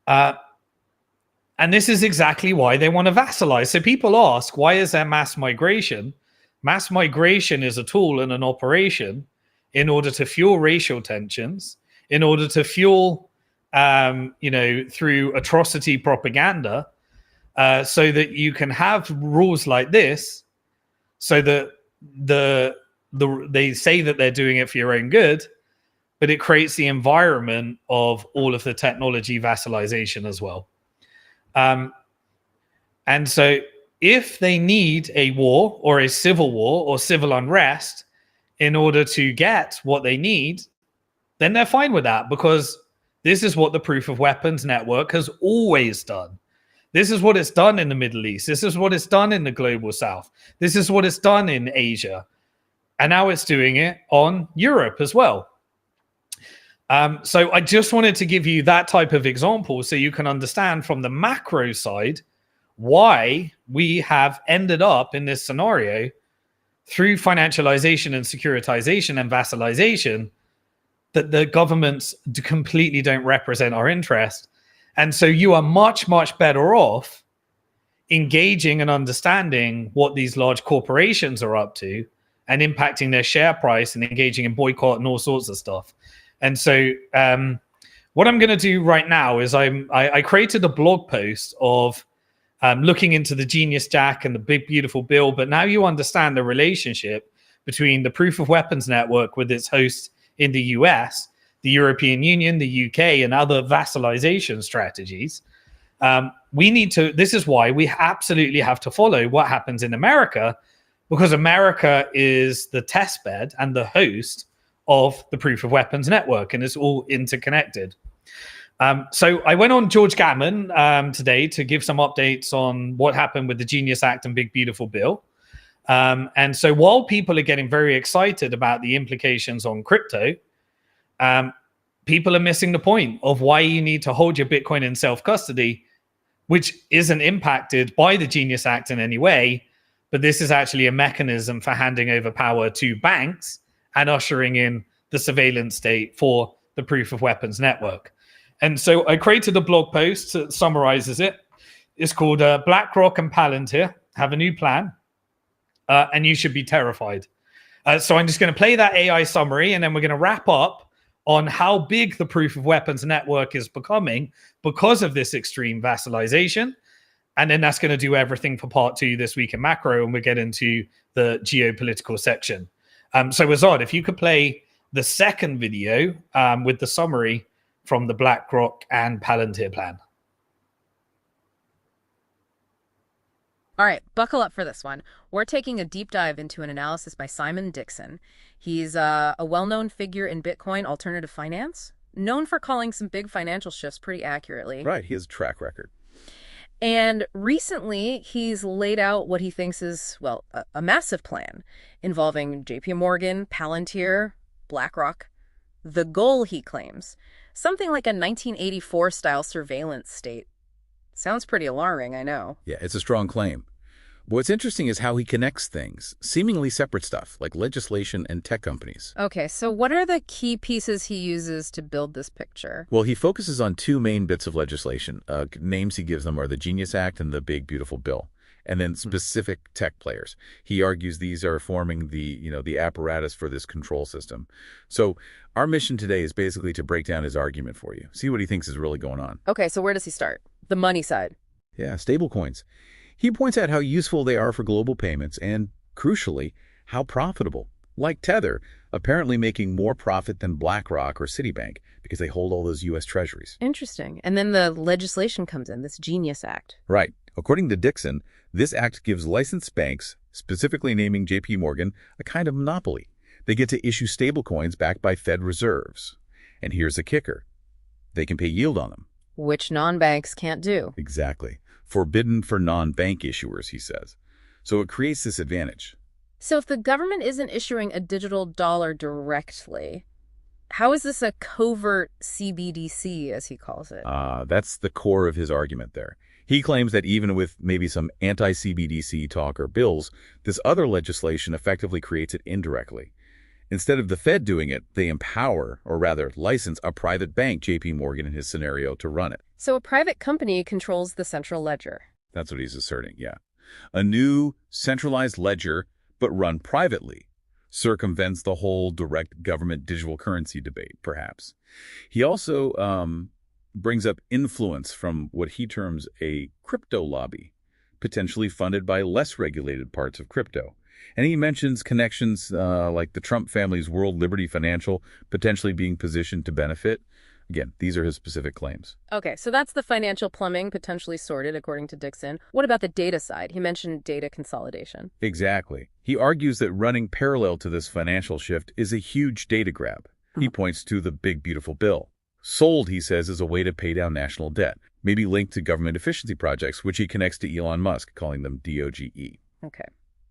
And this is exactly why they want to vassalize. So people ask, why is there mass migration? Mass migration is a tool and an operation in order to fuel racial tensions, in order to fuel, through atrocity propaganda, so that you can have rules like this, so that they say that they're doing it for your own good, but it creates the environment of all of the technology vassalization as well. And so if they need a war or a civil war or civil unrest in order to get what they need, then they're fine with that, because this is what the proof of weapons network has always done. This is what it's done in the Middle East. This is what it's done in the global South. This is what it's done in Asia. And now it's doing it on Europe as well. So I just wanted to give you that type of example so you can understand from the macro side why we have ended up in this scenario through financialization and securitization and vassalization, that the governments completely don't represent our interest. And so you are much, much better off engaging and understanding what these large corporations are up to and impacting their share price and engaging in boycott and all sorts of stuff. And so what I'm going to do right now is I created a blog post of looking into the Genius Jack and the Big Beautiful Bill, but now you understand the relationship between the Proof of Weapons Network with its hosts in the US, the European Union, the UK, and other vassalization strategies. This is why we absolutely have to follow what happens in America, because America is the test bed and the host of the Proof of Weapons Network, and it's all interconnected. So I went on George Gammon today to give some updates on what happened with the Genius Act and Big Beautiful Bill. And so while people are getting very excited about the implications on crypto, people are missing the point of why you need to hold your Bitcoin in self-custody, which isn't impacted by the Genius Act in any way, but this is actually a mechanism for handing over power to banks and ushering in the surveillance state for the Proof of Weapons Network. And so I created a blog post that summarizes it. It's called BlackRock and Palantir have a new plan, and you should be terrified. So I'm just going to play that AI summary, and then we're going to wrap up on how big the Proof of Weapons Network is becoming because of this extreme vassalization. And then that's going to do everything for part 2 this week in macro, and we'll get into the geopolitical section. So Azad, if you could play the second video with the summary from the BlackRock and Palantir plan. All right, buckle up for this one. We're taking a deep dive into an analysis by Simon Dixon. He's a well-known figure in Bitcoin alternative finance, known for calling some big financial shifts pretty accurately. Right, he has a track record. And recently, he's laid out what he thinks is, well, a massive plan involving JP Morgan, Palantir, BlackRock. The goal, he claims, something like a 1984-style surveillance state. Sounds pretty alarming, I know. Yeah, it's a strong claim. But what's interesting is how he connects things, seemingly separate stuff, like legislation and tech companies. Okay, so what are the key pieces he uses to build this picture? Well, he focuses on two main bits of legislation. Names he gives them are the Genius Act and the Big Beautiful Bill, and then specific tech players. He argues these are forming the apparatus for this control system. So our mission today is basically to break down his argument for you, see what he thinks is really going on. Okay, so where does he start? The money side. Yeah, stablecoins. He points out how useful they are for global payments and, crucially, how profitable. Like Tether, apparently making more profit than BlackRock or Citibank because they hold all those U.S. treasuries. Interesting. And then the legislation comes in, this Genius Act. Right. According to Dixon, this act gives licensed banks, specifically naming JP Morgan, a kind of monopoly. They get to issue stablecoins backed by Fed reserves. And here's the kicker. They can pay yield on them. Which non-banks can't do. Exactly. Forbidden for non-bank issuers, he says. So it creates this advantage. So if the government isn't issuing a digital dollar directly, how is this a covert CBDC, as he calls it? That's the core of his argument there. He claims that even with maybe some anti-CBDC talk or bills, this other legislation effectively creates it indirectly. Instead of the Fed doing it, they empower, or rather license, a private bank, JP Morgan in his scenario, to run it. So a private company controls the central ledger. That's what he's asserting, yeah. A new centralized ledger, but run privately, circumvents the whole direct government digital currency debate, perhaps. He also brings up influence from what he terms a crypto lobby, potentially funded by less regulated parts of crypto. And he mentions connections like the Trump family's World Liberty Financial potentially being positioned to benefit. Again, these are his specific claims. Okay, so that's the financial plumbing potentially sorted, according to Dixon. What about the data side? He mentioned data consolidation. Exactly. He argues that running parallel to this financial shift is a huge data grab. He points to the Big Beautiful Bill. Sold, he says, as a way to pay down national debt, maybe linked to government efficiency projects, which he connects to Elon Musk, calling them DOGE. Okay.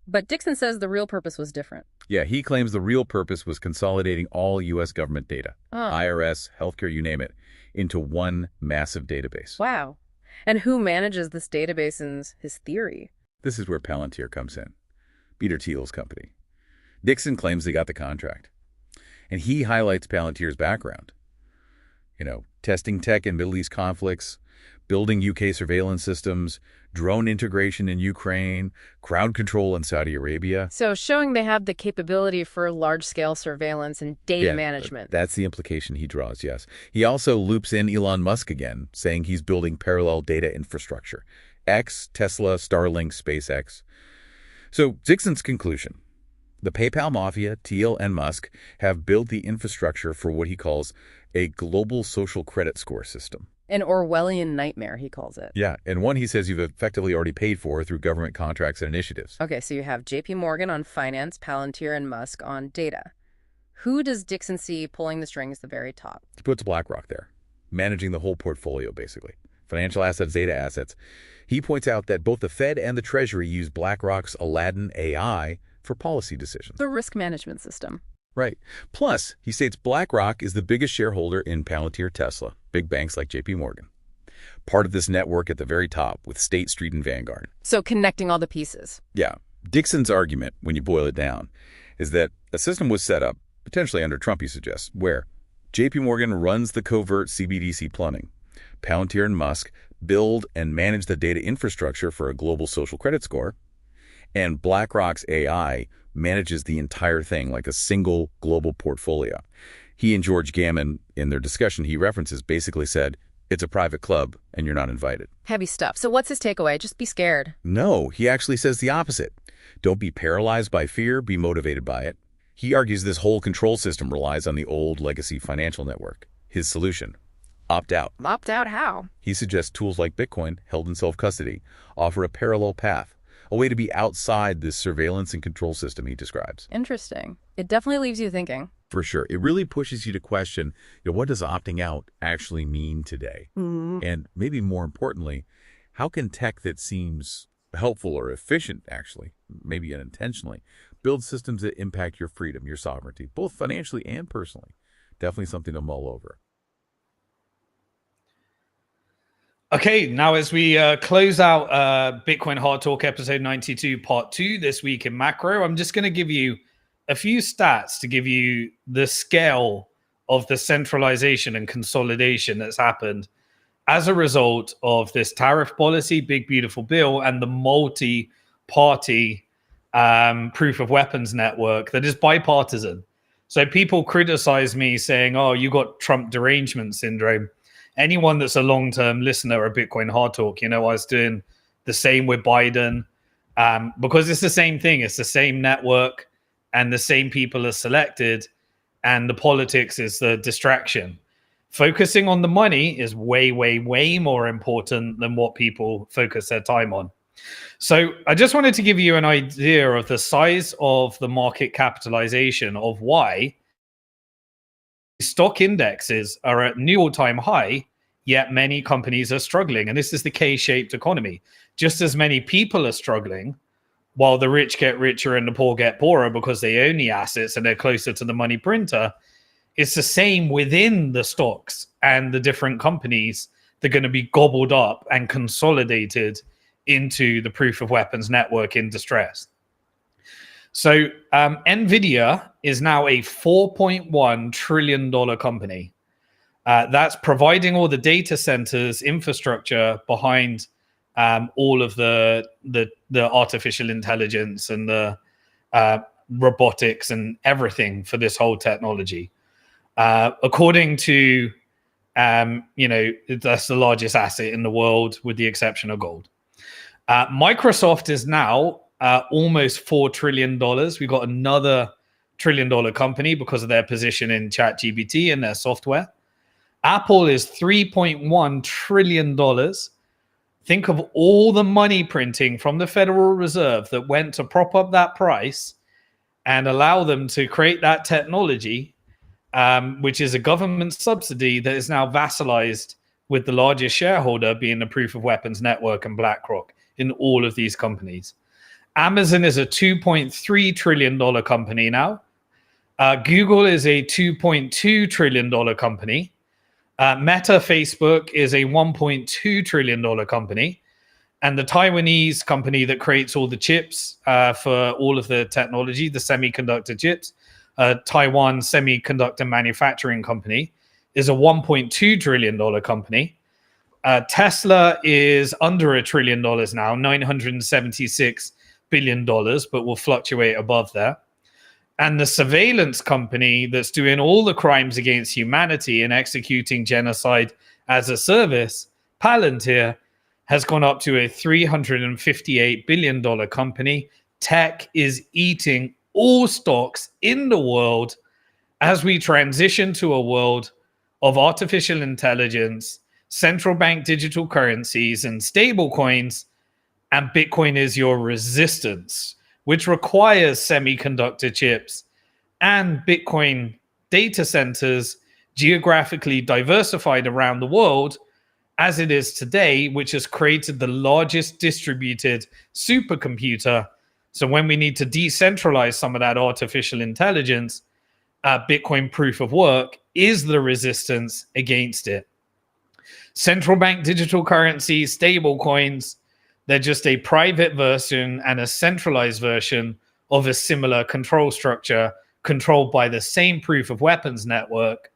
But Dixon says the real purpose was different. Yeah, he claims the real purpose was consolidating all U.S. government data, IRS, healthcare, you name it, into one massive database. Wow. And who manages this database in his theory? This is where Palantir comes in, Peter Thiel's company. Dixon claims they got the contract. And he highlights Palantir's background. Testing tech in Middle East conflicts, building UK surveillance systems, drone integration in Ukraine, crowd control in Saudi Arabia. So showing they have the capability for large-scale surveillance and data management. That's the implication he draws, yes. He also loops in Elon Musk again, saying he's building parallel data infrastructure. X, Tesla, Starlink, SpaceX. So Dixon's conclusion. The PayPal mafia, Thiel, and Musk have built the infrastructure for what he calls a global social credit score system. An Orwellian nightmare, he calls it. Yeah, and one he says you've effectively already paid for through government contracts and initiatives. Okay, so you have JP Morgan on finance, Palantir, and Musk on data. Who does Dixon see pulling the strings at the very top? He puts BlackRock there, managing the whole portfolio, basically. Financial assets, data assets. He points out that both the Fed and the Treasury use BlackRock's Aladdin AI for policy decisions. The risk management system. Right. Plus, he states BlackRock is the biggest shareholder in Palantir Tesla, big banks like JP Morgan. Part of this network at the very top with State Street and Vanguard. So connecting all the pieces. Yeah. Dixon's argument, when you boil it down, is that a system was set up, potentially under Trump, he suggests, where JP Morgan runs the covert CBDC plumbing. Palantir and Musk build and manage the data infrastructure for a global social credit score. And BlackRock's AI manages the entire thing like a single global portfolio. He and George Gammon, in their discussion he references, basically said, it's a private club and you're not invited. Heavy stuff. So what's his takeaway? Just be scared. No, he actually says the opposite. Don't be paralyzed by fear, be motivated by it. He argues this whole control system relies on the old legacy financial network. His solution, opt out. Opt out how? He suggests tools like Bitcoin, held in self-custody, offer a parallel path. A way to be outside this surveillance and control system he describes. Interesting. It definitely leaves you thinking. For sure. It really pushes you to question, what does opting out actually mean today? And maybe more importantly, How can tech that seems helpful or efficient, actually, maybe unintentionally, build systems that impact your freedom, your sovereignty, both financially and personally? Definitely something to mull over. Okay, now as we close out Bitcoin Hard Talk episode 92, part 2, this week in macro, I'm just going to give you a few stats to give you the scale of the centralization and consolidation that's happened as a result of this tariff policy, big, beautiful bill, and the multi-party proof of weapons network that is bipartisan. So people criticize me saying, oh, you got Trump derangement syndrome. Anyone that's a long-term listener of Bitcoin Hard Talk, I was doing the same with Biden because it's the same thing. It's the same network and the same people are selected, and the politics is the distraction. Focusing on the money is way, way, way more important than what people focus their time on. So I just wanted to give you an idea of the size of the market capitalization of why stock indexes are at new all-time high, yet many companies are struggling. And this is the K-shaped economy. Just as many people are struggling, while the rich get richer and the poor get poorer because they own the assets and they're closer to the money printer, it's the same within the stocks and the different companies that are going to be gobbled up and consolidated into the proof of weapons network in distress. So NVIDIA is now a $4.1 trillion company. That's providing all the data centers infrastructure behind all of the artificial intelligence and the robotics and everything for this whole technology. According to, that's the largest asset in the world with the exception of gold. Microsoft is now almost $4 trillion. We've got another $1 trillion company because of their position in ChatGPT and their software. Apple is $3.1 trillion. Think of all the money printing from the Federal Reserve that went to prop up that price and allow them to create that technology, which is a government subsidy that is now vassalized with the largest shareholder being the Proof of Weapons Network and BlackRock in all of these companies. Amazon is a $2.3 trillion company now. Google is a $2.2 trillion company. Meta, Facebook is a $1.2 trillion company. And the Taiwanese company that creates all the chips for all of the technology, the semiconductor chips, Taiwan Semiconductor Manufacturing Company, is a $1.2 trillion company. Tesla is under $1 trillion now, $976 billion, but will fluctuate above there. And the surveillance company that's doing all the crimes against humanity and executing genocide as a service, Palantir, has gone up to a $358 billion company. Tech is eating all stocks in the world as we transition to a world of artificial intelligence, central bank digital currencies, and stable coins. And Bitcoin is your resistance, which requires semiconductor chips and Bitcoin data centers geographically diversified around the world as it is today, which has created the largest distributed supercomputer. So when we need to decentralize some of that artificial intelligence, Bitcoin proof of work is the resistance against it. Central bank digital currencies, stable coins, they're just a private version and a centralized version of a similar control structure controlled by the same proof of weapons network.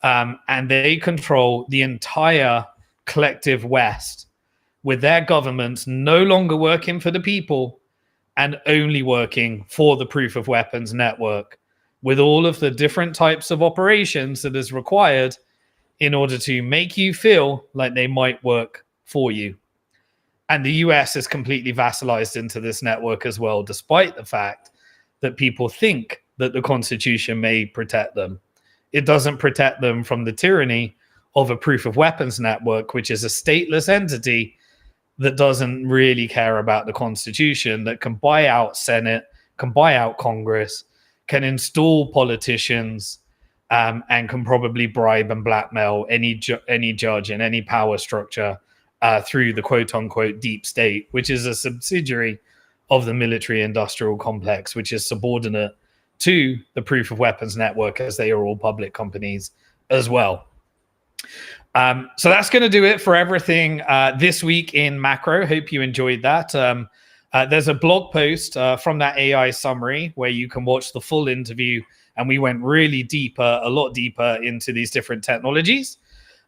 And they control the entire collective West, with their governments no longer working for the people and only working for the proof of weapons network, with all of the different types of operations that is required in order to make you feel like they might work for you. And the US is completely vassalized into this network as well, despite the fact that people think that the Constitution may protect them. It doesn't protect them from the tyranny of a proof of weapons network, which is a stateless entity that doesn't really care about the Constitution, that can buy out Senate, can buy out Congress, can install politicians, and can probably bribe and blackmail any judge in any power structure through the quote-unquote deep state, which is a subsidiary of the military-industrial complex, which is subordinate to the proof of weapons network, as they are all public companies as well. So that's going to do it for everything this week in macro. Hope you enjoyed that. There's a blog post from that AI summary where you can watch the full interview, and we went really deeper, a lot deeper into these different technologies.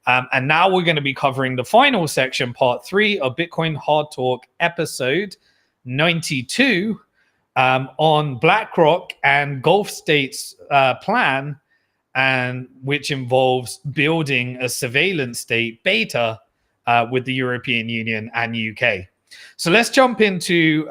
And now we're going to be covering the final section, part 3 of Bitcoin Hard Talk episode 92 on BlackRock and Gulf States' plan, and which involves building a surveillance state beta with the European Union and UK. So let's jump into